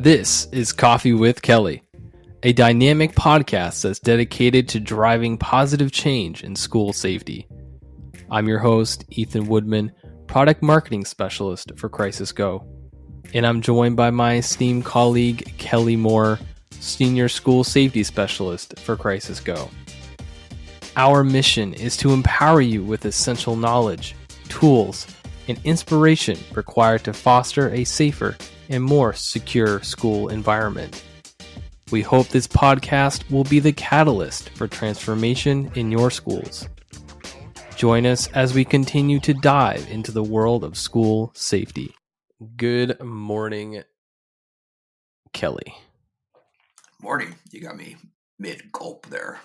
This is Coffee with Kelly, a dynamic podcast that's dedicated to driving positive change in school safety. I'm your host, Ethan Woodman, Product Marketing Specialist for Crisis Go, and I'm joined by my esteemed colleague, Kelly Moore, Senior School Safety Specialist for Crisis Go. Our mission is to empower you with essential knowledge, tools, and inspiration required to foster a safer and more secure school environment. We hope this podcast will be the catalyst for transformation in your schools. Join us as we continue to dive into the world of school safety. Good morning, Kelly. Morning. You got me mid-gulp there.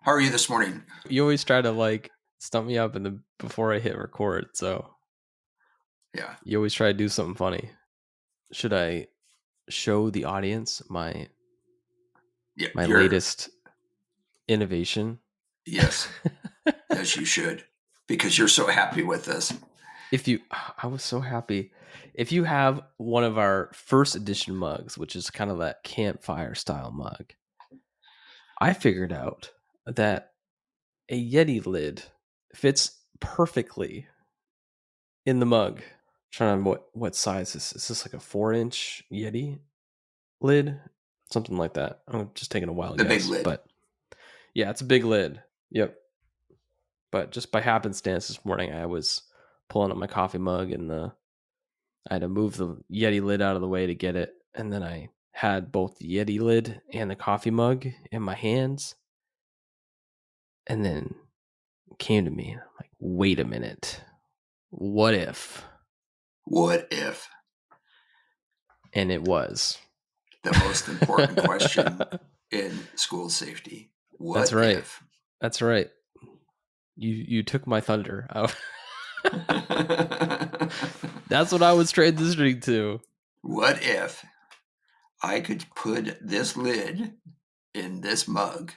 How are you this morning? You always try to stump me up before I hit record, so yeah. You always try to do something funny. Should I show the audience my latest innovation? Yes. Yes, you should, because you're so happy with this. I was so happy. If you have one of our first edition mugs, which is kind of that campfire style mug, I figured out that a Yeti lid fits perfectly in the mug. I'm trying to what size is this like a 4-inch Yeti lid? Something like that. I'm just taking a wild guess. The big lid. But yeah, it's a big lid. Yep. But just by happenstance this morning, I was pulling up my coffee mug and I had to move the Yeti lid out of the way to get it. And then I had both the Yeti lid and the coffee mug in my hands. And then it came to me, I'm like, wait a minute. What if? What if? And it was. The most important question in school safety. What That's right. if? That's right. You took my thunder. That's what I was transitioning to. What if I could put this lid in this mug?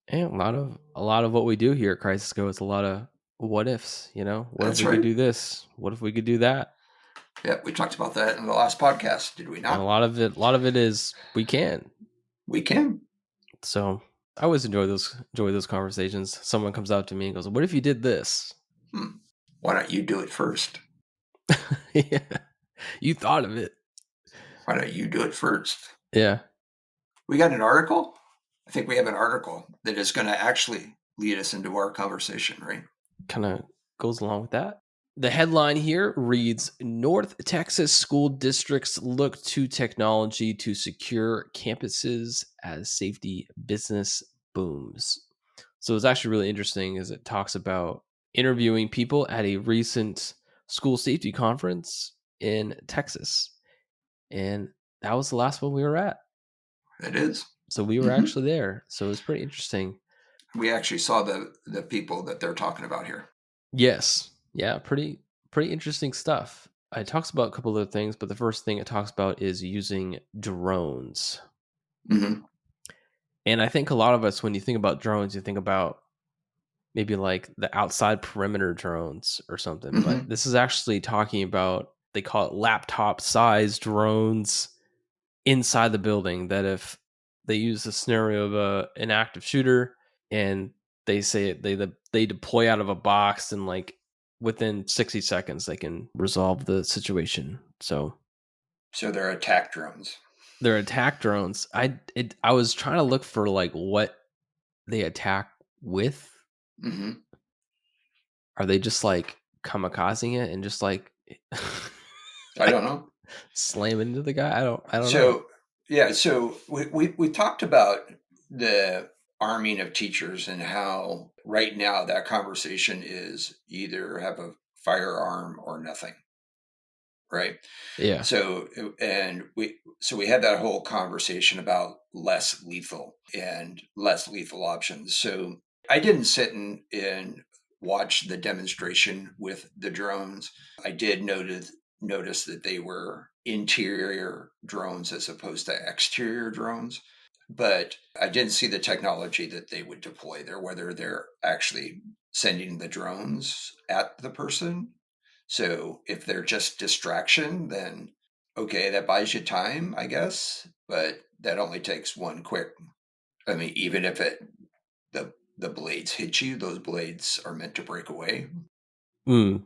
And a lot of what we do here at Crisis Go is a lot of what ifs, you know? What That's if we right. could do this? What if we could do that? Yeah, we talked about that in the last podcast, did we not? And a lot of it is we can. We can. So I always enjoy those conversations. Someone comes out to me and goes, "What if you did this?" Why don't you do it first? Yeah. You thought of it. Why don't you do it first? Yeah. We got an article? I think we have an article that is going to actually lead us into our conversation, right? Kind of goes along with that. The headline here reads, North Texas school districts look to technology to secure campuses as safety business booms. So it's actually really interesting as it talks about interviewing people at a recent school safety conference in Texas. And that was the last one we were at. It is. So we were actually there. So it was pretty interesting. We actually saw the people that they're talking about here. Yes. Yeah, pretty interesting stuff. It talks about a couple of things, but the first thing it talks about is using drones. Mm-hmm. And I think a lot of us, when you think about drones, you think about maybe like the outside perimeter drones or something. Mm-hmm. But this is actually talking about, they call it laptop-sized drones inside the building, that if they use the scenario of an active shooter and they say they deploy out of a box and like within 60 seconds they can resolve the situation. So they're attack drones. They're attack drones. I was trying to look for like what they attack with. Mm-hmm. Are they just like kamikazing it and just like I don't know, slam into the guy? I don't know. So yeah, so we talked about the arming of teachers and how right now that conversation is either have a firearm or nothing, right? Yeah. So we had that whole conversation about less lethal options. So I didn't sit and watch the demonstration with the drones. I did notice that they were interior drones as opposed to exterior drones. But I didn't see the technology that they would deploy there, whether they're actually sending the drones at the person So if they're just distraction, then okay, that buys you time, I guess, but that only takes one quick. I mean, even if the blades hit you, those blades are meant to break away. Mm.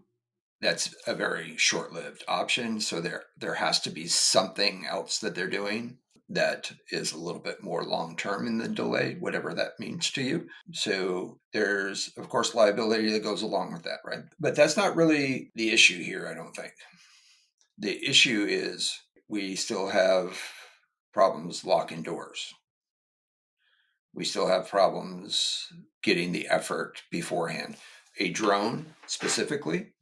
That's a very short-lived option. So there has to be something else that they're doing that is a little bit more long-term in the delay, whatever that means to you. So there's of course liability that goes along with that, right? But that's not really the issue here, I don't think. The issue is we still have problems locking doors. We still have problems getting the effort beforehand. A drone specifically,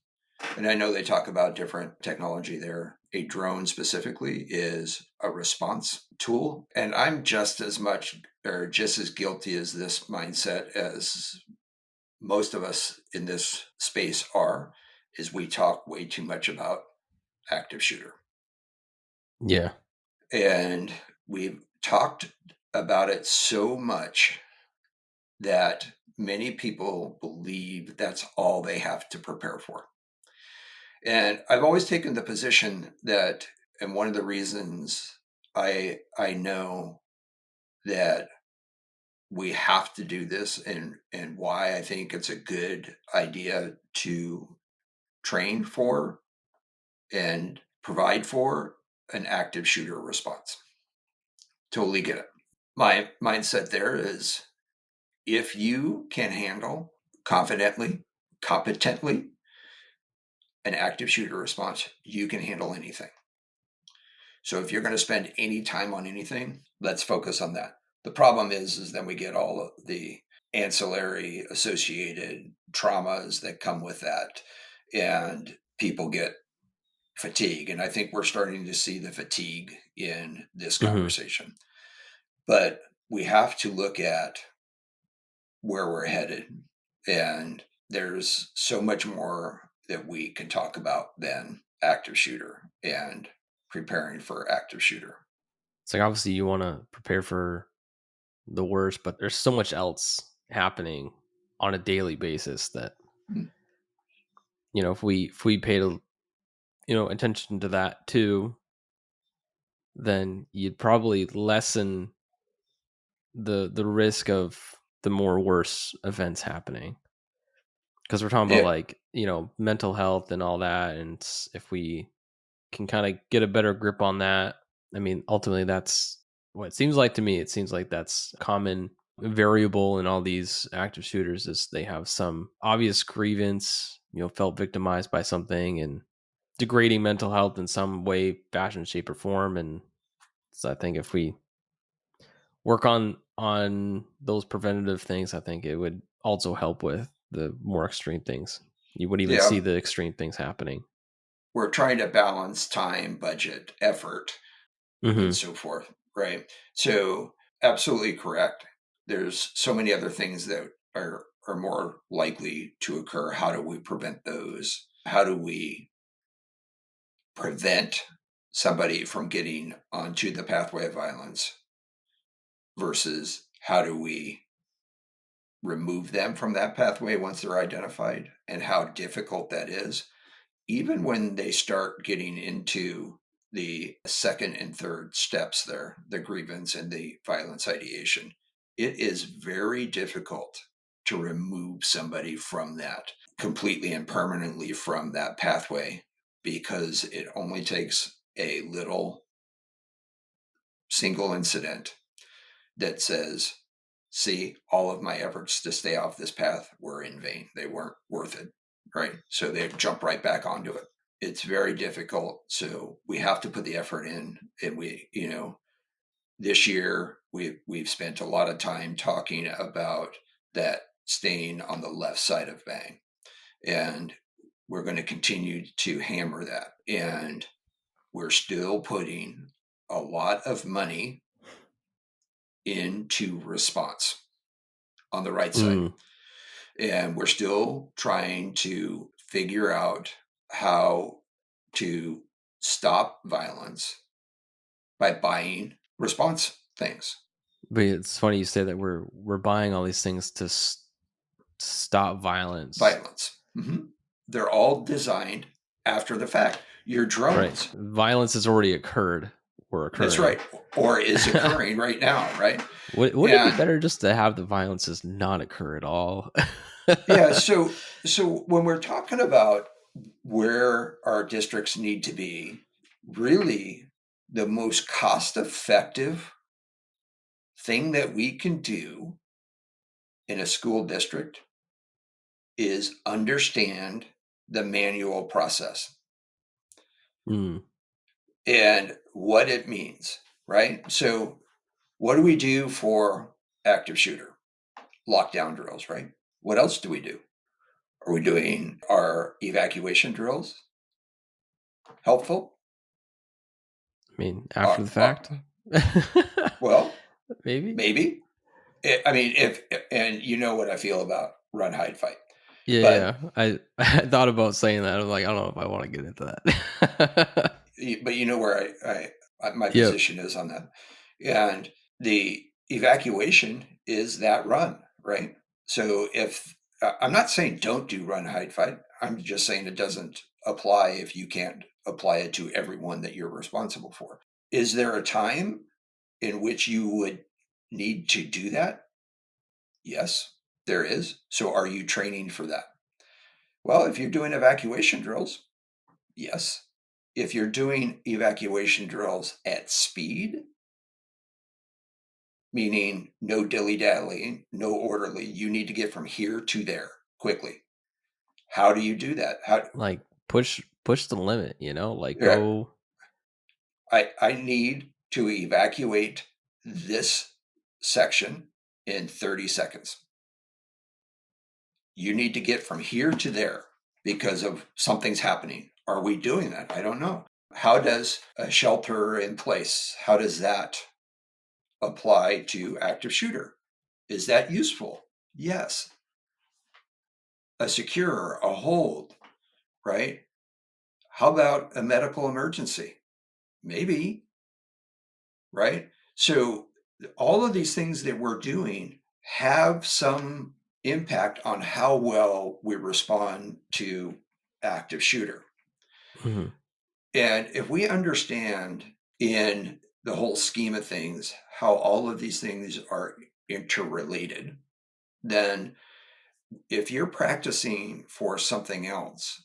and I know they talk about different technology there. A drone specifically is a response tool. And I'm just as much or just as guilty as this mindset as most of us in this space are, is we talk way too much about active shooter. Yeah. And we've talked about it so much that many people believe that's all they have to prepare for. And I've always taken the position that, and one of the reasons I know that we have to do this and why I think it's a good idea to train for and provide for an active shooter response. Totally get it. My mindset there is if you can handle confidently, competently an active shooter response, you can handle anything. So if you're going to spend any time on anything, let's focus on that. The problem is then we get all of the ancillary associated traumas that come with that, and people get fatigue. And I think we're starting to see the fatigue in this Mm-hmm. conversation. But we have to look at where we're headed. And there's so much more that we can talk about than active shooter and preparing for active shooter. It's like obviously you want to prepare for the worst, but there's so much else happening on a daily basis that Mm. if we paid attention to that too, then you'd probably lessen the risk of the more worse events happening. Because we're talking about Yeah, like mental health and all that, and if we can kind of get a better grip on that, I mean, ultimately that's what it seems like to me. It seems like that's a common variable in all these active shooters is they have some obvious grievance, felt victimized by something and degrading mental health in some way, fashion, shape, or form. And so I think if we work on those preventative things, I think it would also help with the more extreme things. You wouldn't even see yeah. the extreme things happening. We're trying to balance time, budget, effort, and Hmm. so forth, right? So, absolutely correct. There's so many other things that are more likely to occur. How do we prevent those? How do we prevent somebody from getting onto the pathway of violence versus how do we remove them from that pathway once they're identified and how difficult that is, even when they start getting into the second and third steps there, the grievance and the violence ideation. It is very difficult to remove somebody from that completely and permanently from that pathway because it only takes a little single incident that says, see, all of my efforts to stay off this path were in vain. They weren't worth it. Right. So they jump right back onto it. It's very difficult. So we have to put the effort in. And this year we've spent a lot of time talking about that staying on the left side of bang. And we're going to continue to hammer that. And we're still putting a lot of money into response on the right side. Mm. And we're still trying to figure out how to stop violence by buying response things. But it's funny you say that we're buying all these things to stop violence. Violence. Mm-hmm. They're all designed. after the fact. Your Right. drones. Violence has already occurred or That's occurring. right. Or is occurring right now, right? Wouldn't it be And better just to have the violences not occur at all? yeah, so when we're talking about where our districts need to be, really the most cost effective thing that we can do in a school district is understand the manual process Mm, and what it means, right? So, what do we do for active shooter? Lockdown drills, right? What else do we do? Are we doing our evacuation drills? Helpful? I mean, Uh, after the uh, fact? well, Maybe. maybe. I mean, if and you know what I feel about run, hide, fight, Yeah, but yeah. I thought about saying that. I'm like, I don't know if I want to get into that. but you know where my Yep. position is on that, and the evacuation is that run, right? So if I'm not saying don't do run, hide, fight, I'm just saying it doesn't apply if you can't apply it to everyone that you're responsible for. Is there a time in which you would need to do that? Yes, there is. So are you training for that? Well, if you're doing evacuation drills, yes. If you're doing evacuation drills at speed, meaning no dilly-dallying, no orderly, you need to get from here to there quickly. How do you do that? How Like push the limit, like yeah, go. I need to evacuate this section in 30 seconds. You need to get from here to there because of something's happening. Are we doing that? I don't know. How does a shelter in place, how does that apply to active shooter? Is that useful? Yes. A secure, a hold, right? How about a medical emergency? Maybe, right? So all of these things that we're doing have some impact on how well we respond to active shooter. Mhm. And if we understand in the whole scheme of things how all of these things are interrelated, then if you're practicing for something else,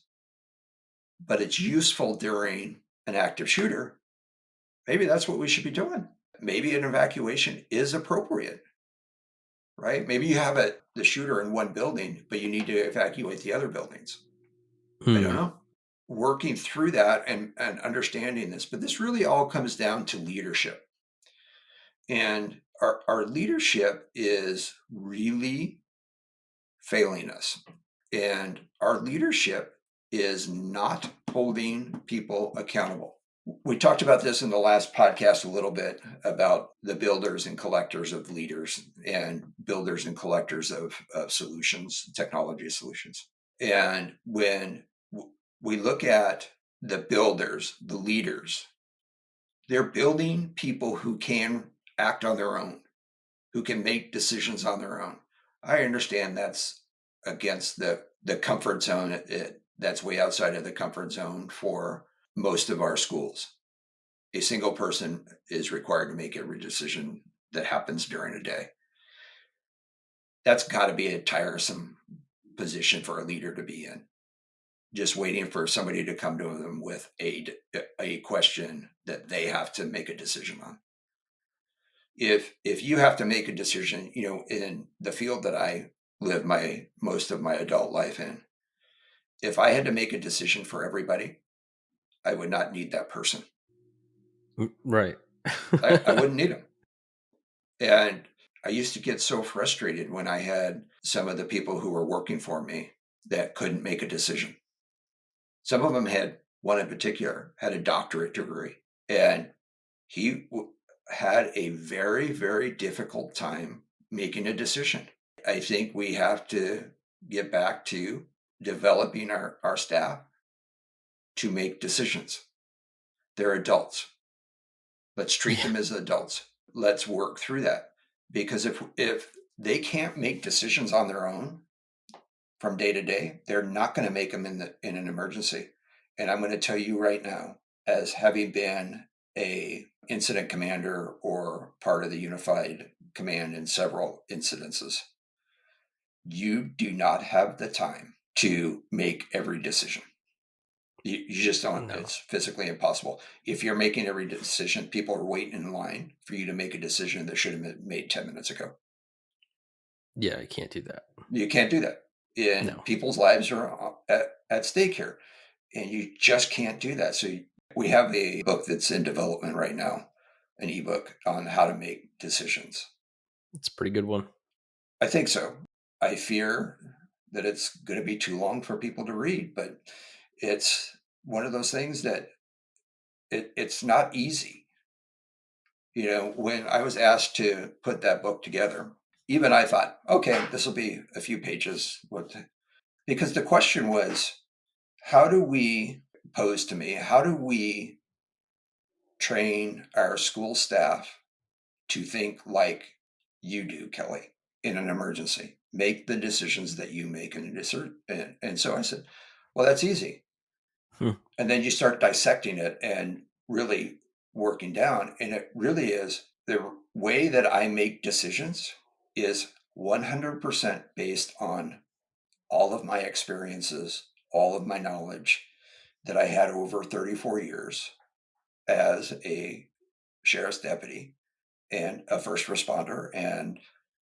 but it's useful during an active shooter, maybe that's what we should be doing. Maybe an evacuation is appropriate, right? Maybe you have the shooter in one building, but you need to evacuate the other buildings. I don't Hmm. know. Working through that and understanding this, but this really all comes down to leadership. And our leadership is really failing us. And our leadership is not holding people accountable. We talked about this in the last podcast a little bit about the builders and collectors of leaders and builders and collectors of solutions, technology solutions. And when we look at the builders, the leaders, they're building people who can act on their own, who can make decisions on their own. I understand that's against the comfort zone. That's way outside of the comfort zone for most of our schools. A single person is required to make every decision that happens during a day. That's got to be a tiresome position for a leader to be in. Just waiting for somebody to come to them with a question that they have to make a decision on. If you have to make a decision, in the field that I live my most of my adult life in, if I had to make a decision for everybody, I would not need that person. Right. I wouldn't need them. And I used to get so frustrated when I had some of the people who were working for me that couldn't make a decision. Some of them had, one in particular, had a doctorate degree, and he had a very, very difficult time making a decision. I think we have to get back to developing our staff to make decisions. They're adults. Let's treat Yeah. them as adults. Let's work through that. Because if they can't make decisions on their own from day to day, they're not going to make them in an emergency. And I'm going to tell you right now, as having been a incident commander or part of the unified command in several incidences, you do not have the time to make every decision. You just don't. No. It's physically impossible. If you're making every decision, people are waiting in line for you to make a decision that should have been made 10 minutes ago. Yeah, I can't do that. You can't do that. And No. people's lives are at stake here. And you just can't do that. So we have a book that's in development right now, an ebook on how to make decisions. It's a pretty good one. I think so. I fear that it's going to be too long for people to read, but it's one of those things that it's not easy. You know, when I was asked to put that book together, even I thought, okay, this will be a few pages. Because the question was, how do we, posed to me, how do we train our school staff to think like you do, Kelly, in an emergency? Make the decisions that you make in and so I said, well, that's easy. And then you start dissecting it and really working down. And it really is the way that I make decisions is 100% based on all of my experiences, all of my knowledge that I had over 34 years as a sheriff's deputy and a first responder and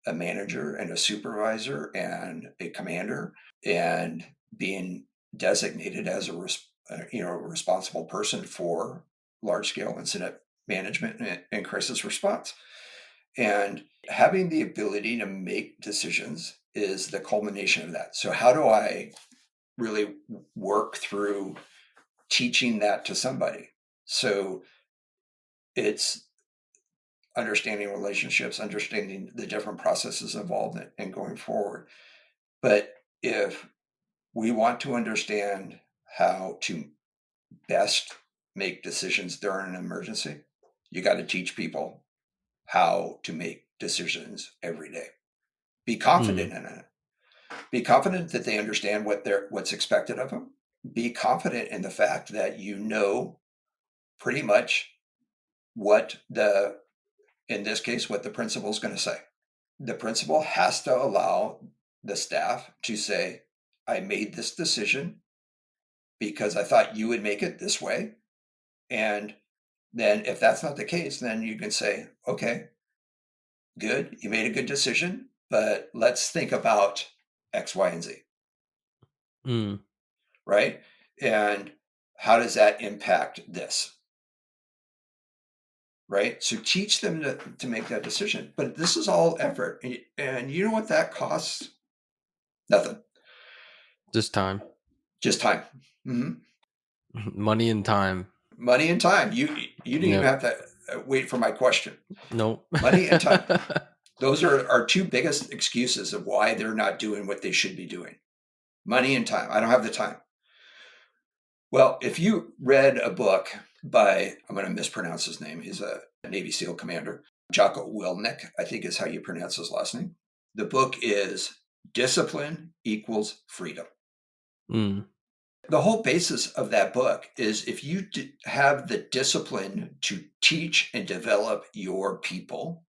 a manager and a supervisor and a commander, and being designated as a responsible person for large scale incident management and crisis response. And having the ability to make decisions is the culmination of that. So how do I really work through teaching that to somebody? So it's understanding relationships, understanding the different processes involved and going forward. But if we want to understand how to best make decisions during an emergency, you got to teach people how to make decisions every day. Be confident in it. Be confident that they understand what's expected of them. Be confident in the fact that you know pretty much what in this case, what the principal is going to say. The principal has to allow the staff to say, I made this decision because I thought you would make it this way. And then if that's not the case, then you can say, okay, good, you made a good decision, but let's think about X, Y, and Z. Right? And how does that impact this? Right? So teach them to make that decision. But this is all effort. And you know what that costs? Nothing. Just time. Just time. Money and time. Money and time. You didn't even have to wait for my question. Nope. Money and time. Those are our two biggest excuses of why they're not doing what they should be doing. Money and time. I don't have the time. Well, if you read a book by, I'm going to mispronounce his name. He's a Navy SEAL commander. Jocko Willink, I think is how you pronounce his last name. The book is Discipline Equals Freedom. The whole basis of that book is if you have the discipline to teach and develop your people,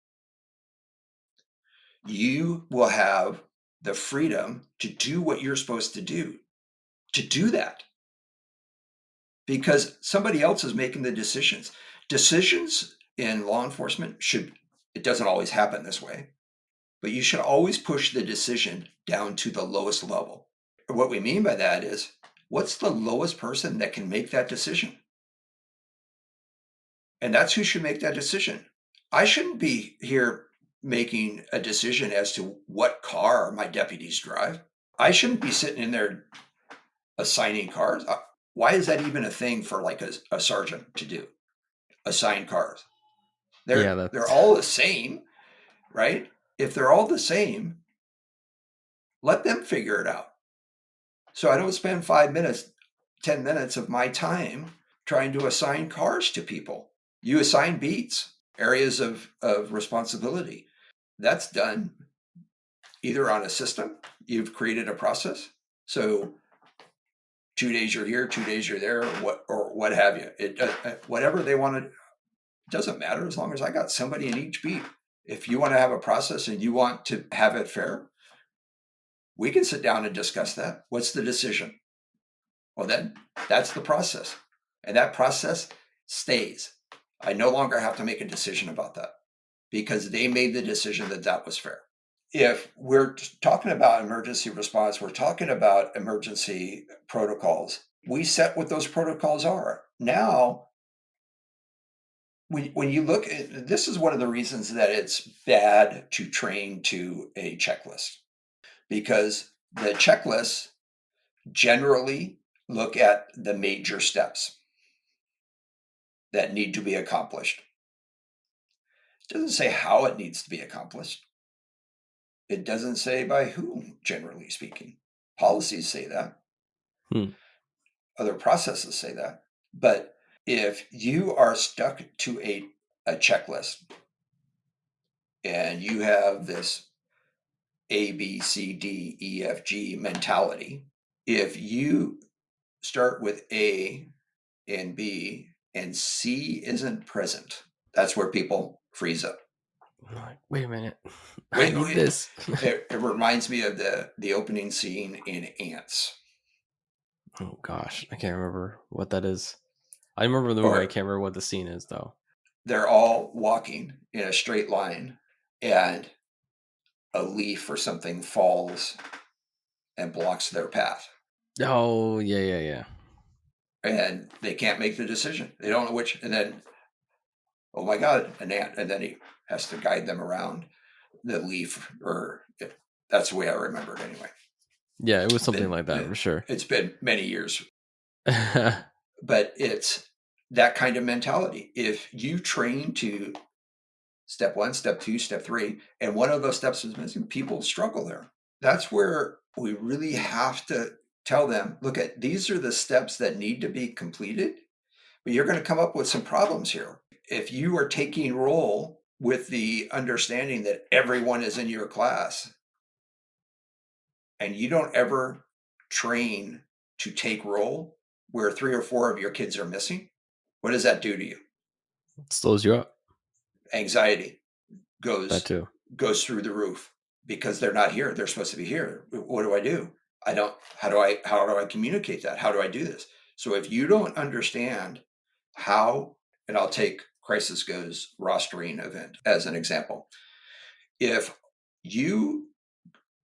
you will have the freedom to do what you're supposed to do that. Because somebody else is making the decisions. Decisions in law enforcement it doesn't always happen this way, but you should always push the decision down to the lowest level. What we mean by that is, what's the lowest person that can make that decision? And that's who should make that decision. I shouldn't be here making a decision as to what car my deputies drive. I shouldn't be sitting in there assigning cars. Why is that even a thing for like a sergeant to do? Assign cars. They're all the same, right? If they're all the same, let them figure it out. So I don't spend 5 minutes, 10 minutes of my time trying to assign cars to people. You assign beats, areas of responsibility. That's done either on a system, you've created a process. So 2 days you're here, 2 days you're there, or what have you. Whatever they want to, doesn't matter as long as I got somebody in each beat. If you want to have a process and you want to have it fair, we can sit down and discuss that. What's the decision? Well, then that's the process. And that process stays. I no longer have to make a decision about that because they made the decision that that was fair. If we're talking about emergency response, we're talking about emergency protocols. We set what those protocols are. Now, when you look at this, is one of the reasons that it's bad to train to a checklist, because the checklists generally look at the major steps that need to be accomplished. It doesn't say how it needs to be accomplished. It doesn't say by whom, generally speaking. Policies say that. Other processes say that. But if you are stuck to a checklist and you have this A, B, C, D, E, F, G mentality, if you start with A and B and C isn't present, that's where people freeze up. Like, wait a minute. I need this. It reminds me of the opening scene in Ants. Oh gosh, I can't remember what that is. I remember the movie. I can't remember what the scene is though. They're all walking in a straight line and a leaf or something falls and blocks their path. Oh, yeah. And they can't make the decision. They don't know which. And then, oh my God, an ant. And then he has to guide them around the leaf. That's the way I remember it anyway. Yeah, it was something like that for sure. It's been many years. But it's that kind of mentality. If you train to step 1, step 2, step 3, and one of those steps is missing, people struggle there. That's where we really have to tell them, look, these are the steps that need to be completed, but you're going to come up with some problems here. If you are taking roll with the understanding that everyone is in your class and you don't ever train to take roll where 3 or 4 of your kids are missing, what does that do to you? It slows you up. Anxiety goes through the roof because they're not here. They're supposed to be here. What do? How do I communicate that? How do I do this? So if you don't understand how, and I'll take Crisis Go's rostering event as an example. If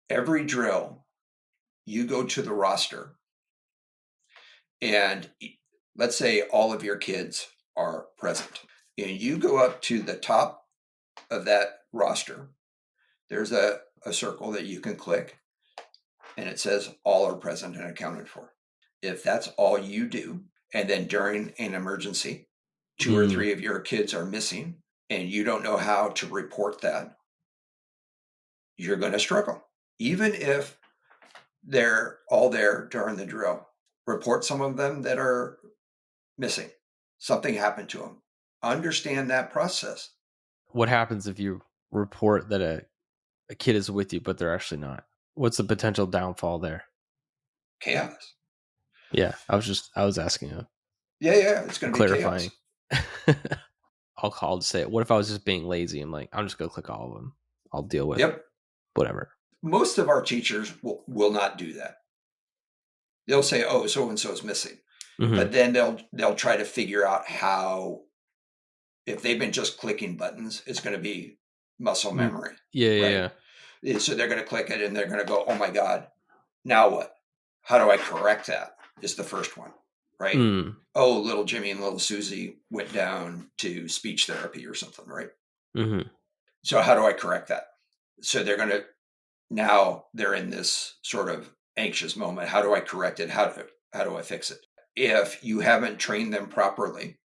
every drill, you go to the roster and let's say all of your kids are present and you go up to the top of that roster, there's a circle that you can click and it says all are present and accounted for. If that's all you do, and then during an emergency, 2 or 3 of your kids are missing and you don't know how to report that, you're going to struggle. Even if they're all there during the drill, report some of them that are missing. Something happened to them. Understand that process. What happens if you report that a kid is with you, but they're actually not? What's the potential downfall there? Chaos. Yeah, I was asking you. Yeah, it's going to be clarifying. I'll just say it. What if I was just being lazy? I'm just going to click all of them. I'll deal with whatever. Most of our teachers will not do that. They'll say, oh, so-and-so is missing. Mm-hmm. But then they'll try to figure out how, if they've been just clicking buttons, it's going to be muscle memory. Yeah. So they're going to click it and they're going to go, oh my God, now what? How do I correct that? Is the first one, right? Oh, little Jimmy and little Susie went down to speech therapy or something, right? Mm-hmm. So how do I correct that? So now they're in this sort of anxious moment. How do I correct it? How do I fix it? If you haven't trained them properly,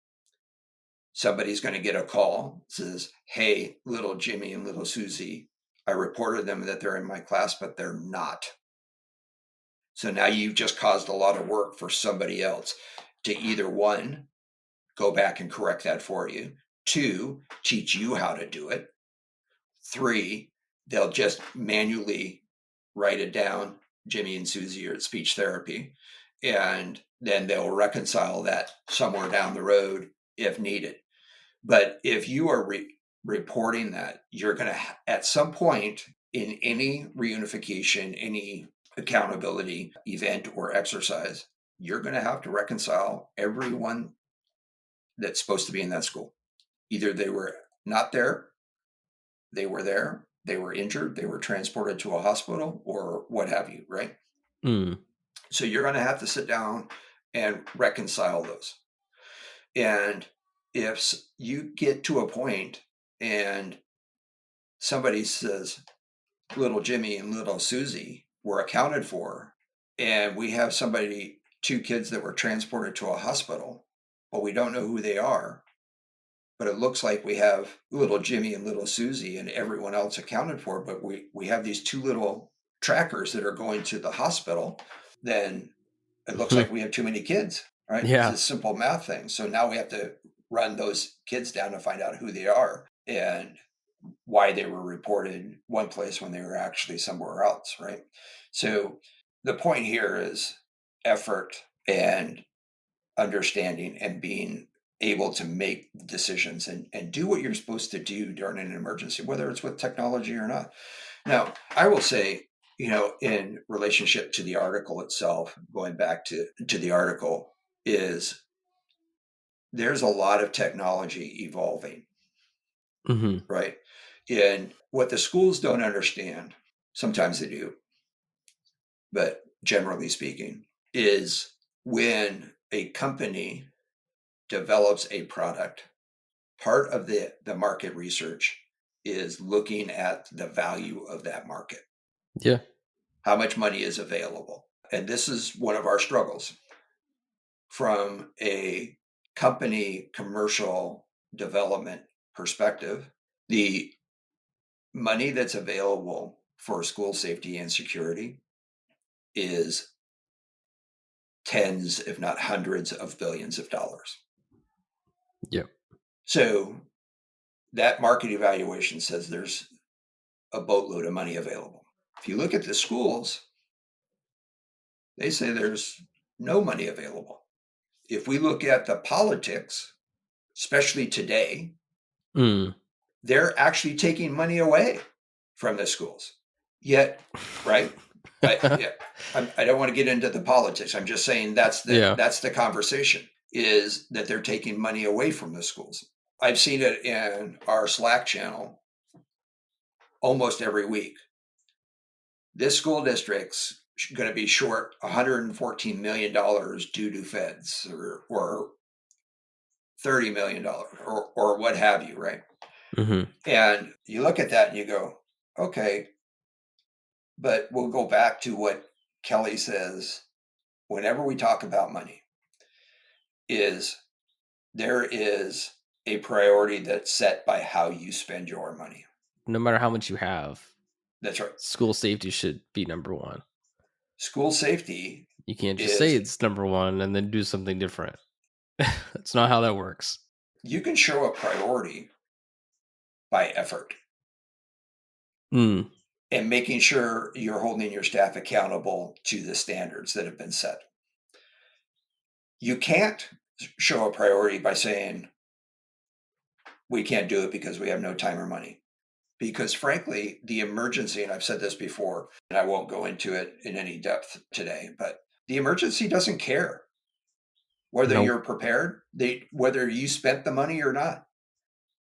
somebody's going to get a call that says, hey, little Jimmy and little Susie, I reported them that they're in my class, but they're not. So now you've just caused a lot of work for somebody else to either 1, go back and correct that for you, 2, teach you how to do it, 3, they'll just manually write it down, Jimmy and Susie are at speech therapy, and then they'll reconcile that somewhere down the road if needed. But if you are reporting that, you're going to, at some point in any reunification, any accountability event or exercise, you're going to have to reconcile everyone that's supposed to be in that school. Either they were not there, they were there, they were injured, they were transported to a hospital, or what have you, right? Mm. So you're going to have to sit down and reconcile those. And if you get to a point and somebody says, little Jimmy and little Susie were accounted for, and we have somebody, two kids that were transported to a hospital, but we don't know who they are, but it looks like we have little Jimmy and little Susie and everyone else accounted for, but we have these two little trackers that are going to the hospital, then it looks like we have too many kids, right? It's Yeah. a simple math thing. So now we have to run those kids down to find out who they are and why they were reported one place when they were actually somewhere else, right? So the point here is effort and understanding and being able to make decisions and do what you're supposed to do during an emergency, whether it's with technology or not. Now, I will say, in relationship to the article itself, going back to the article, is there's a lot of technology evolving, Mm-hmm. right? And what the schools don't understand, sometimes they do, but generally speaking, is when a company develops a product, part of the market research is looking at the value of that market. Yeah. How much money is available? And this is one of our struggles from a company commercial development perspective. The money that's available for school safety and security is tens, if not hundreds of billions of dollars. Yep. So that market evaluation says there's a boatload of money available. If you look at the schools, they say there's no money available. If we look at the politics, especially today, Mm. they're actually taking money away from the schools. Yet, right? Yeah, I don't want to get into the politics. I'm just saying that's Yeah. the conversation, is that they're taking money away from the schools. I've seen it in our Slack channel almost every week. This school district's going to be short $114 million due to feds, or $30 million or what have you, right? Mm-hmm. And you look at that and you go, okay, but we'll go back to what Kelly says whenever we talk about money, is there is a priority that's set by how you spend your money. No matter how much you have, That's right. school safety should be number one. School safety You can't just say is, it's number one and then do something different. That's not how that works. you can show a priority by effort Mm. and making sure you're holding your staff accountable to the standards that have been set. You can't show a priority by saying, we can't do it because we have no time or money. Because frankly, the emergency, and I've said this before, and I won't go into it in any depth today, but the emergency doesn't care whether Nope. you're prepared, whether you spent the money or not.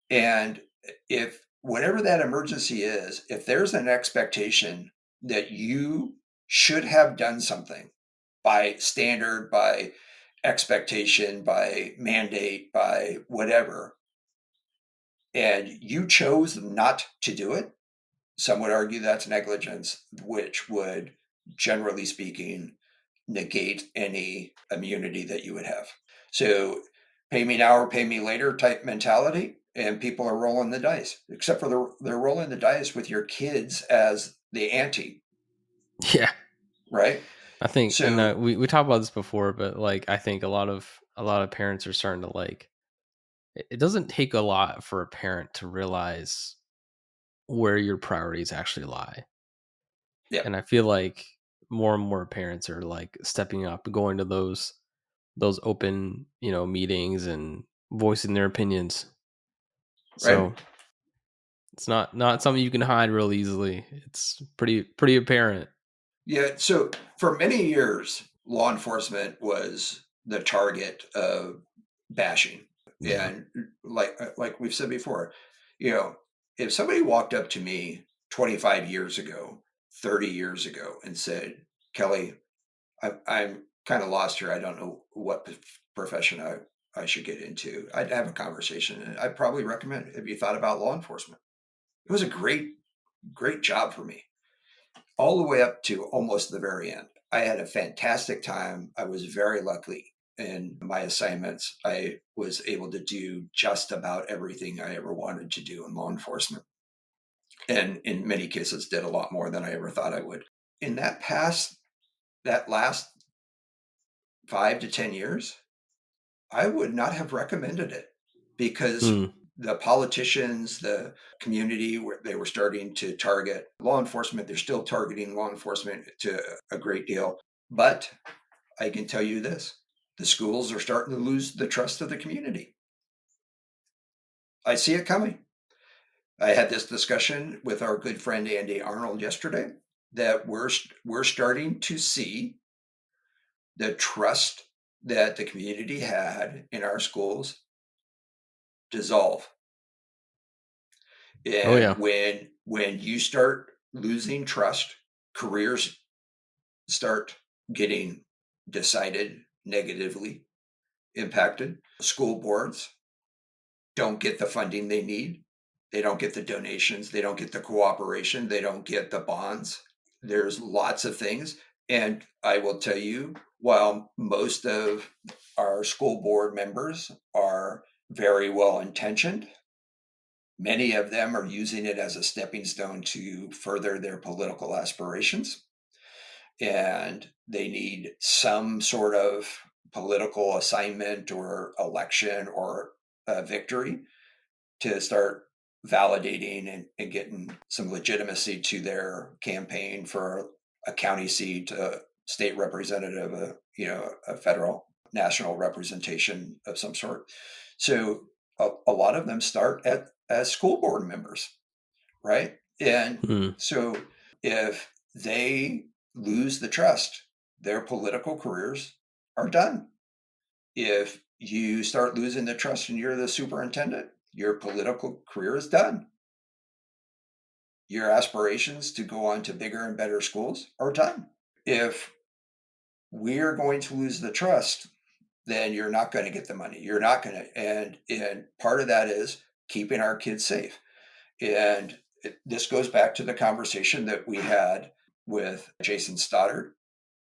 And if whatever that emergency is, if there's an expectation that you should have done something by standard, by expectation, by mandate, by whatever, and you chose not to do it, some would argue that's negligence, which would, generally speaking, negate any immunity that you would have. So, pay me now or pay me later type mentality, and people are rolling the dice. Except for they're rolling the dice with your kids as the ante, Yeah. right? I think, and So, we talked about this before, but like I think a lot of parents are starting to like. It doesn't take a lot for a parent to realize where your priorities actually lie, yeah, and I feel like more and more parents are like stepping up, going to those open, meetings and voicing their opinions. right? So it's not something you can hide real easily. It's pretty apparent. Yeah. So for many years, law enforcement was the target of bashing. Yeah. And like we've said before, you know, if somebody walked up to me 25 years ago, 30 years ago, and said, Kelly, I'm kind of lost here. I don't know what profession I should get into. I'd have a conversation, and I'd probably recommend, have you thought about law enforcement? It was a great job for me, all the way up to almost the very end. I had a fantastic time. I was very lucky in my assignments. I was able to do just about everything I ever wanted to do in law enforcement. And in many cases, did a lot more than I ever thought I would. In that last 5 to 10 years, I would not have recommended it because Hmm. the politicians, the community, where they were starting to target law enforcement. They're still targeting law enforcement to a great deal. But I can tell you this, the schools are starting to lose the trust of the community. I see it coming. I had this discussion with our good friend Andy Arnold yesterday that we're starting to see the trust that the community had in our schools dissolve. Oh And yeah. when you start losing trust, careers start getting decided negatively impacted. School boards don't get the funding they need. They don't get the donations. They don't get the cooperation. They don't get the bonds. There's lots of things. And I will tell you, while most of our school board members are very well intentioned, many of them are using it as a stepping stone to further their political aspirations. And they need some sort of political assignment or election or a victory to start validating and getting some legitimacy to their campaign for a county seat, a state representative, a federal, national representation of some sort. So a lot of them start as school board members, right? And Hmm. so if they lose the trust, their political careers are done. If you start losing the trust and you're the superintendent, your political career is done. Your aspirations to go on to bigger and better schools are done. If we're going to lose the trust, then you're not going to get the money. You're not going to, and part of that is keeping our kids safe. And this goes back to the conversation that we had with Jason Stoddard.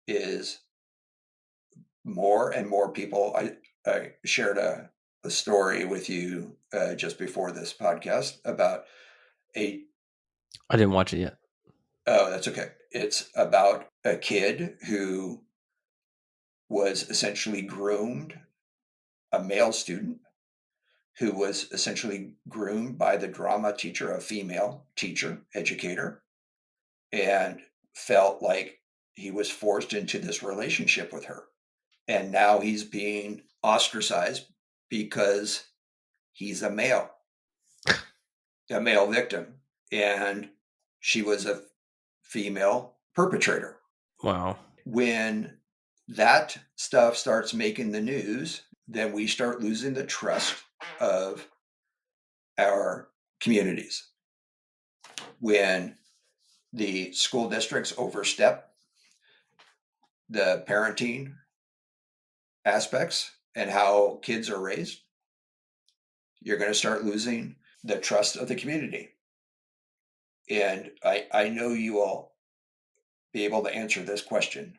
Is more and more people. I shared a story with you just before this podcast about a. I didn't watch it yet. Oh, that's okay. It's about a kid who was essentially groomed, a male student who was essentially groomed by the drama teacher, a female teacher, educator, and felt like he was forced into this relationship with her. And now he's being ostracized because he's a male victim, and she was a female perpetrator. Wow. When that stuff starts making the news, then we start losing the trust of our communities. When the school districts overstep the parenting aspects and how kids are raised, you're going to start losing the trust of the community. And I know you will be able to answer this question,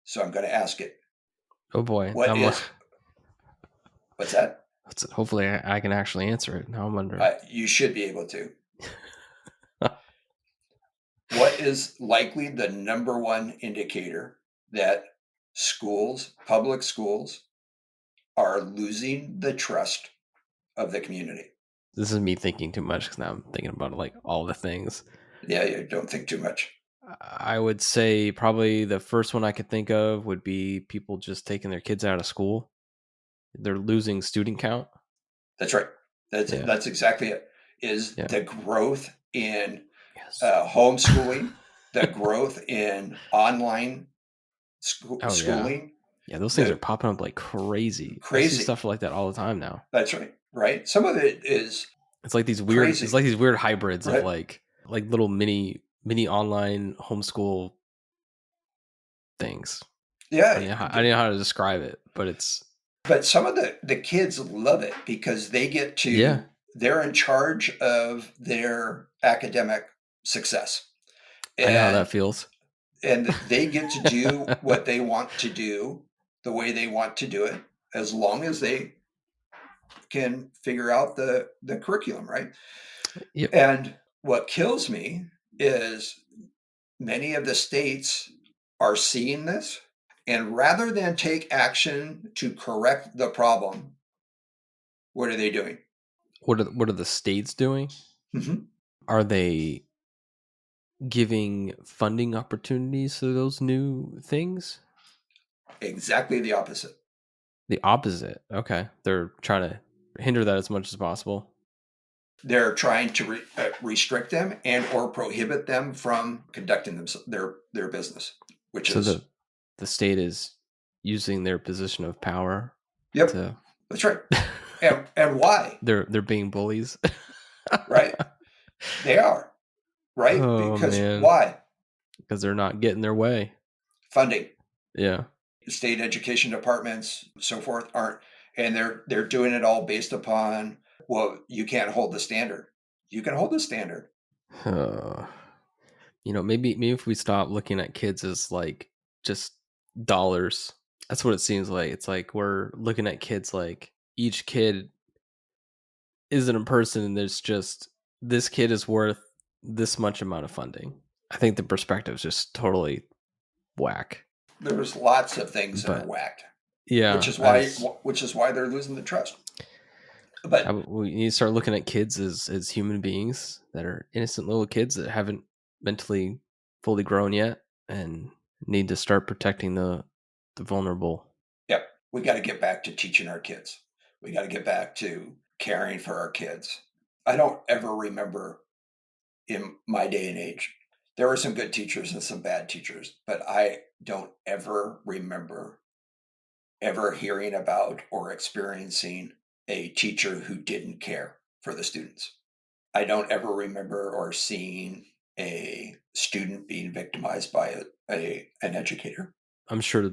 so I'm going to ask it. Oh boy. What is, what's that? Hopefully I can actually answer it. Now I'm wondering. You should be able to. What is likely the number one indicator that schools, public schools, are losing the trust of the community? This is me thinking too much because now I'm thinking about like all the things. Yeah, you don't think too much. I would say probably the first one I could think of would be people just taking their kids out of school. They're losing student count. That's right. Yeah. That's exactly it. Is Yeah. the growth in Yes. homeschooling, the growth in online Oh yeah. schooling, Yeah, those things are the popping up like crazy. I see crazy. stuff like that all the time now. That's right. Right. Some of it is It's crazy. like these weird hybrids of Right. like little mini online homeschool things. Yeah. I don't know how to describe it, but it's But some of the kids love it because they get yeah, to, they're in charge of their academic success. I know how that And feels. they get to do what they want to do the way they want to do it, as long as they can figure out the curriculum, right? Yep. And what kills me is many of the states are seeing this, and rather than take action to correct the problem, what are they doing? What are the states doing? Mhm. Are they giving funding opportunities to those new things? Exactly the opposite. The opposite. Okay. They're trying to hinder that as much as possible. They're trying to restrict them and or prohibit them from conducting their business, which So is, the state is using their position of power yep, to that's right. And why? they're being bullies. Right? They are, right? Oh Because man, why? because they're not getting their way. Funding. Yeah. State education departments, so forth, aren't, and they're doing it all based upon, well, you can't hold the standard. You can hold the standard. Uh, maybe if we stop looking at kids as like just dollars. That's what it seems like. It's like we're looking at kids like each kid isn't a person and there's just this kid is worth this much amount of funding. I think the perspective is just totally whack. There's lots of things that are But whacked, which yeah, is why they're losing the trust. But we need to start looking at kids as human beings that are innocent little kids that haven't mentally fully grown yet and need to start protecting the vulnerable. yep, we got to get back to teaching our kids. We got to get back to caring for our kids. I don't ever remember in my day and age. There were some good teachers and some bad teachers, but I don't ever remember ever hearing about or experiencing a teacher who didn't care for the students. I don't ever remember or seeing a student being victimized by an educator. I'm sure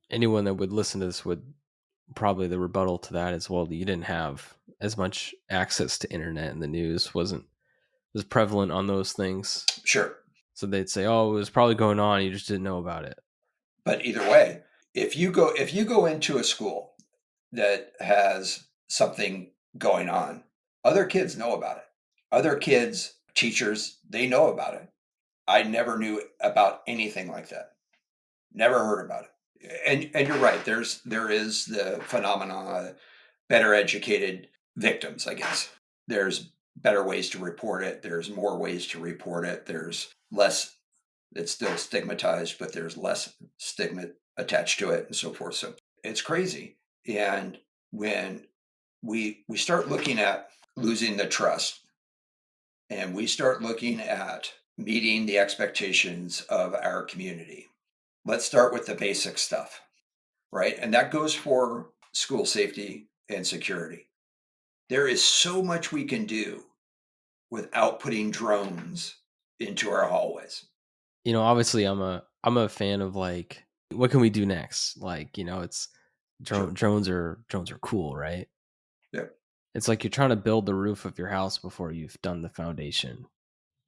anyone that would listen to this would probably the rebuttal to that as well. You didn't have as much access to internet and the news wasn't as prevalent on those things. Sure. So they'd say, "Oh, it was probably going on. You just didn't know about it." But either way, if you go into a school that has something going on, other kids know about it. Other kids, teachers, they know about it. I never knew about anything like that. Never heard about it. And you're right. There is the phenomenon, better educated victims, I guess. There's better ways to report it. There's more ways to report it. There's less. It's still stigmatized, but there's less stigma attached to it, and so forth. So it's crazy. And when we start looking at losing the trust, and we start looking at meeting the expectations of our community, let's start with the basic stuff, right? And that goes for school safety and security. There is so much we can do without putting drones into our hallways. Obviously I'm a fan of like what can we do next? Like, it's Sure. drones are cool, right? Yeah. It's like you're trying to build the roof of your house before you've done the foundation.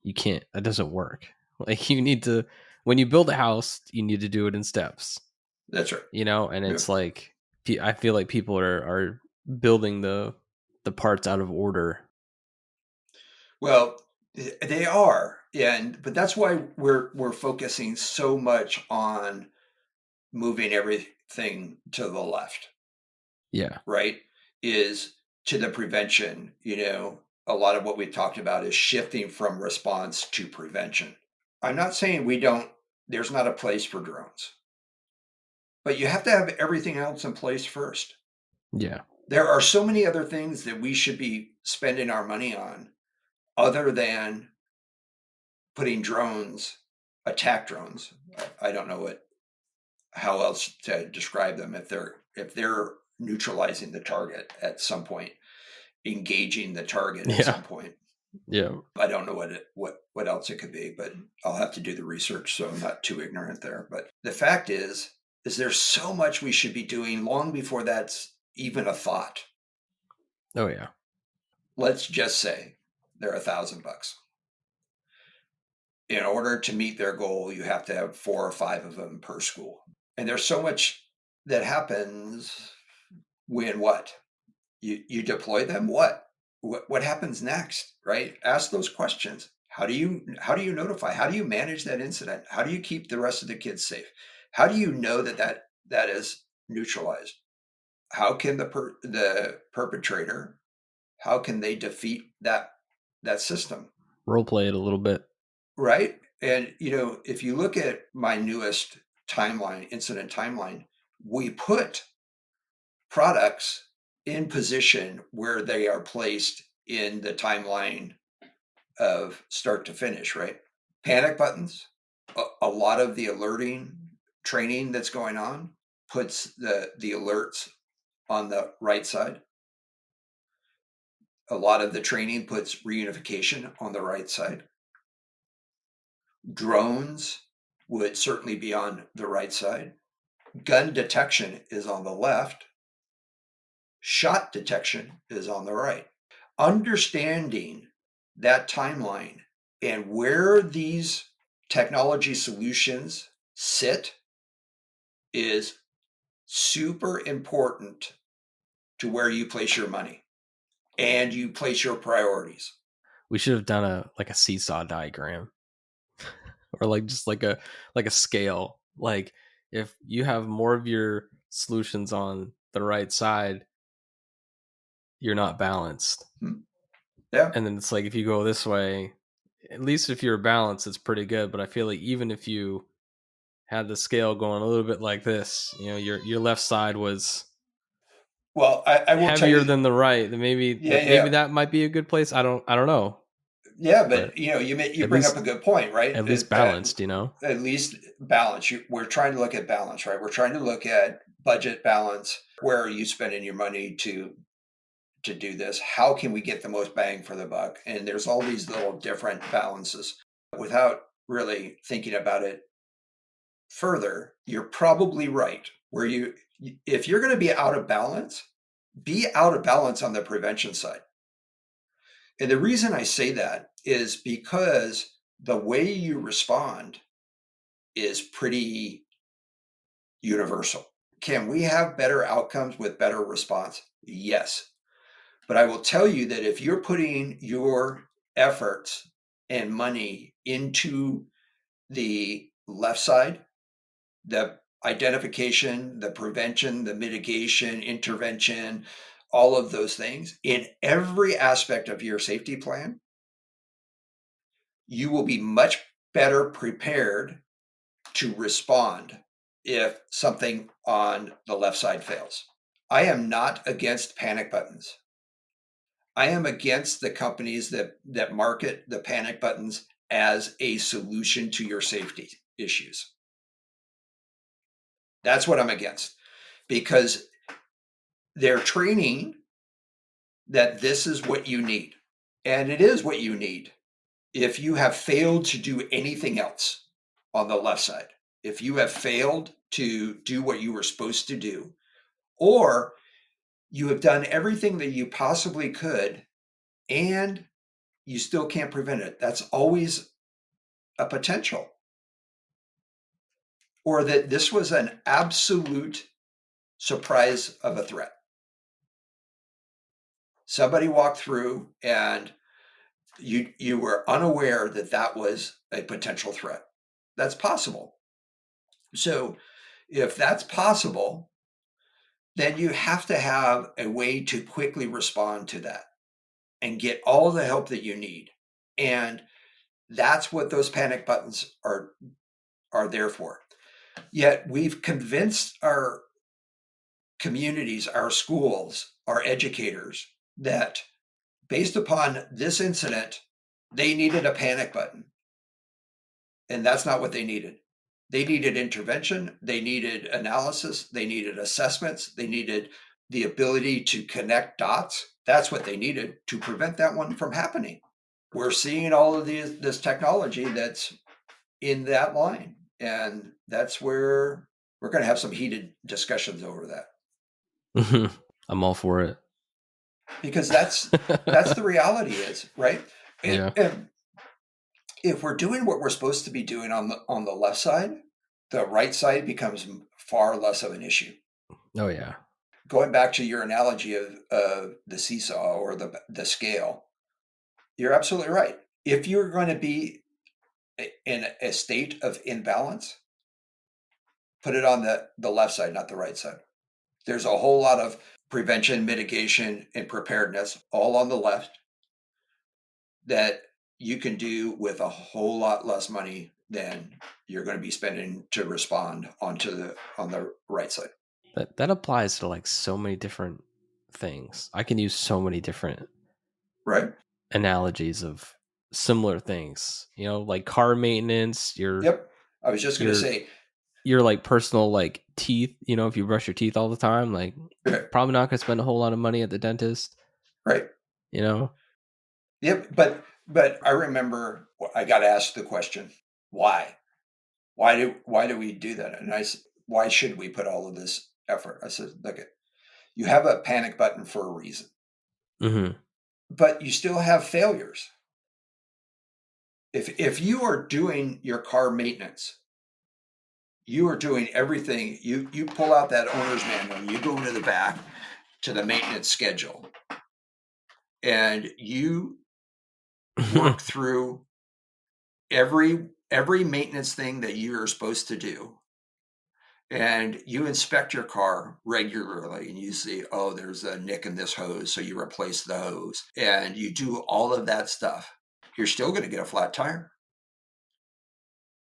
You can't. That doesn't work. Like you need to when you build a house, you need to do it in steps. That's right. And Yeah. it's like I feel like people are building the parts out of order. Well, they are, and but that's why we're focusing so much on moving everything to the left, Yeah. right? Is to the prevention. A lot of what we've talked about is shifting from response to prevention. I'm not saying there's not a place for drones, but you have to have everything else in place first. Yeah. There are so many other things that we should be spending our money on other than putting drones, attack drones. I don't know how else to describe them, if they're neutralizing the target at some point, engaging the target at Yeah. some point. Yeah. I don't know what else it could be, but I'll have to do the research, so I'm not too ignorant there. But the fact is there's so much we should be doing long before that's even a thought. Oh, yeah. Let's just say they're $1,000. In order to meet their goal, you have to have 4 or 5 of them per school. And there's so much that happens when what? You deploy them, what happens next, right? Ask those questions. How do you notify? How do you manage that incident? How do you keep the rest of the kids safe? How do you know that is neutralized? How can the perpetrator, how can they defeat that system? Role play it a little bit. Right? And if you look at my newest incident timeline, we put products in position where they are placed in the timeline of start to finish, right? Panic buttons, a lot of the alerting training that's going on puts the alerts on the right side. A lot of the training puts reunification on the right side. Drones would certainly be on the right side. Gun detection is on the left. Shot detection is on the right. Understanding that timeline and where these technology solutions sit is super important to where you place your money and you place your priorities. We should have done a seesaw diagram, or just like a scale. Like, if you have more of your solutions on the right side, you're not balanced. Yeah. And then it's like, if you go this way, at least if you're balanced, it's pretty good. But I feel like even if you had the scale going a little bit like this, your left side was Well, I will tell heavier you, than the right, then maybe yeah. that might be a good place. I don't know. Yeah, But but you at bring up least a good point, right? at least balanced, At least balance. We're trying to look at balance, right? We're trying to look at budget balance. Where are you spending your money to do this? How can we get the most bang for the buck? And there's all these little different balances. Without really thinking about it further, you're probably right. If you're going to be out of balance, be out of balance on the prevention side. And the reason I say that is because the way you respond is pretty universal. Can we have better outcomes with better response? Yes. But I will tell you that if you're putting your efforts and money into the left side, the identification, the prevention, the mitigation, intervention, all of those things in every aspect of your safety plan, you will be much better prepared to respond if something on the left side fails. I am not against panic buttons. I am against the companies that market the panic buttons as a solution to your safety issues. That's what I'm against, because they're training that this is what you need. And it is what you need if you have failed to do anything else on the left side. If you have failed to do what you were supposed to do, or you have done everything that you possibly could and you still can't prevent it, that's always a potential. Or that this was an absolute surprise of a threat. Somebody walked through and you were unaware that was a potential threat. That's possible. So if that's possible, then you have to have a way to quickly respond to that and get all the help that you need. And That's what those panic buttons are there for. Yet we've convinced our communities, our schools, our educators that based upon this incident, they needed a panic button. And that's not what they needed. They needed intervention, they needed analysis, they needed assessments, they needed the ability to connect dots. That's what they needed to prevent that one from happening. We're seeing all of this technology that's in that line. And that's where we're going to have some heated discussions over that. I'm all for it. Because that's the reality is, right? Yeah. And if we're doing what we're supposed to be doing on the left side, the right side becomes far less of an issue. Oh yeah. Going back to your analogy of the seesaw or the scale, you're absolutely right. If you're going to be in a state of imbalance, put it on the left side, not the right side. There's a whole lot of prevention, mitigation, and preparedness all on the left that you can do with a whole lot less money than you're going to be spending to respond on the right side. That applies to like so many different things. I can use so many different Right? analogies of similar things. Like car maintenance, Yep. I was just going to your say, your like personal like teeth, if you brush your teeth all the time, like right, probably not gonna spend a whole lot of money at the dentist, right. you know? Yep. But I remember I got asked the question, why? Why do we do that? And I said, why should we put all of this effort? I said, look, you have a panic button for a reason, Mm-hmm. but you still have failures. If you are doing your car maintenance, you are doing everything. You pull out that owner's manual, you go into the back to the maintenance schedule, and you work through every maintenance thing that you are supposed to do, and you inspect your car regularly, and you see, oh, there's a nick in this hose, so you replace the hose, and you do all of that stuff. You're still going to get a flat tire.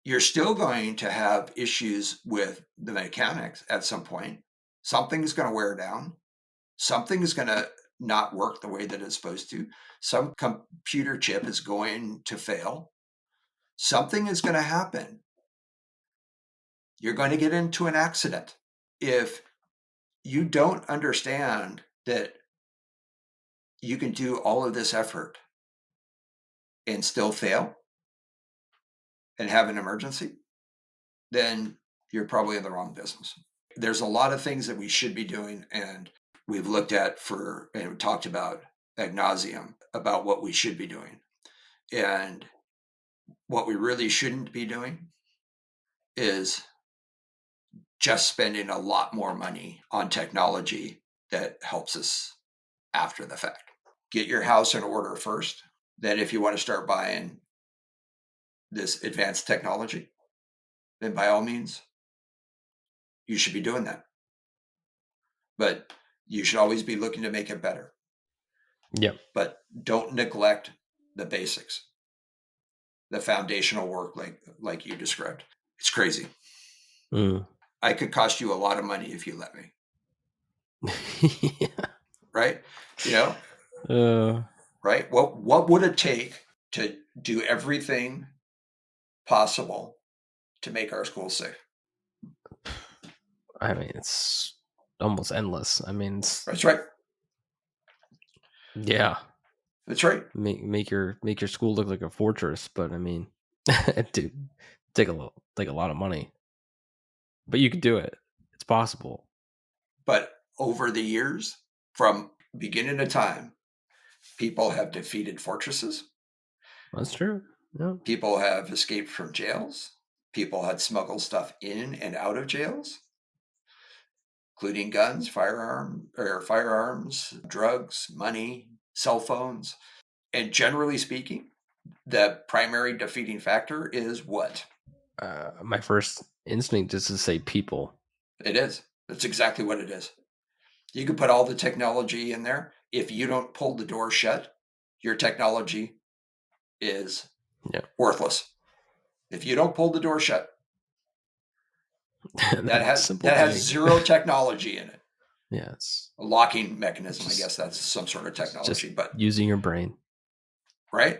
You're still going to have issues with the mechanics at some point. Something's going to wear down. Something is going to not work the way that it's supposed to. Some computer chip is going to fail. Something is going to happen. You're going to get into an accident. If you don't understand that you can do all of this effort and still fail and have an emergency, then you're probably in the wrong business. There's a lot of things that we should be doing, and we've looked at and talked about ad nauseum about what we should be doing. And what we really shouldn't be doing is just spending a lot more money on technology that helps us after the fact. Get your house in order first. Then if you want to start buying this advanced technology, then by all means, you should be doing that. But you should always be looking to make it better. Yep. But don't neglect the basics, the foundational work like you described. It's crazy. Mm. I could cost you a lot of money if you let me. Yeah. Right? Right? What would it take to do everything possible to make our schools safe? I mean, it's almost endless. I mean, That's right. Yeah. That's right. Make your school look like a fortress, but I mean, dude, take a lot of money. But you could do it. It's possible. But over the years, from beginning of time, people have defeated fortresses. That's true. Yeah. People have escaped from jails. People had smuggled stuff in and out of jails, including guns, firearms, drugs, money, cell phones. And generally speaking, the primary defeating factor is what? My first instinct is to say people. It is. That's exactly what it is. You can put all the technology in there. If you don't pull the door shut, your technology is Yeah. Worthless. If you don't pull the door shut, that Simple has thing. zero technology in it. Yes. A locking mechanism, I guess that's some sort of technology, Just but using your brain. right?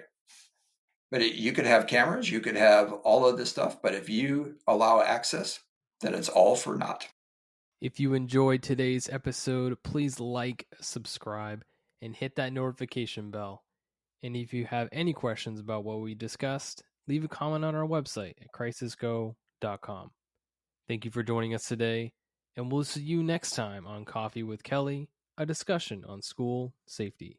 But you could have cameras, you could have all of this stuff, but if you allow access, then it's all for naught. If you enjoyed today's episode, please like, subscribe, and hit that notification bell. And if you have any questions about what we discussed, leave a comment on our website at crisisgo.com. Thank you for joining us today, and we'll see you next time on Coffee with Kelly, a discussion on school safety.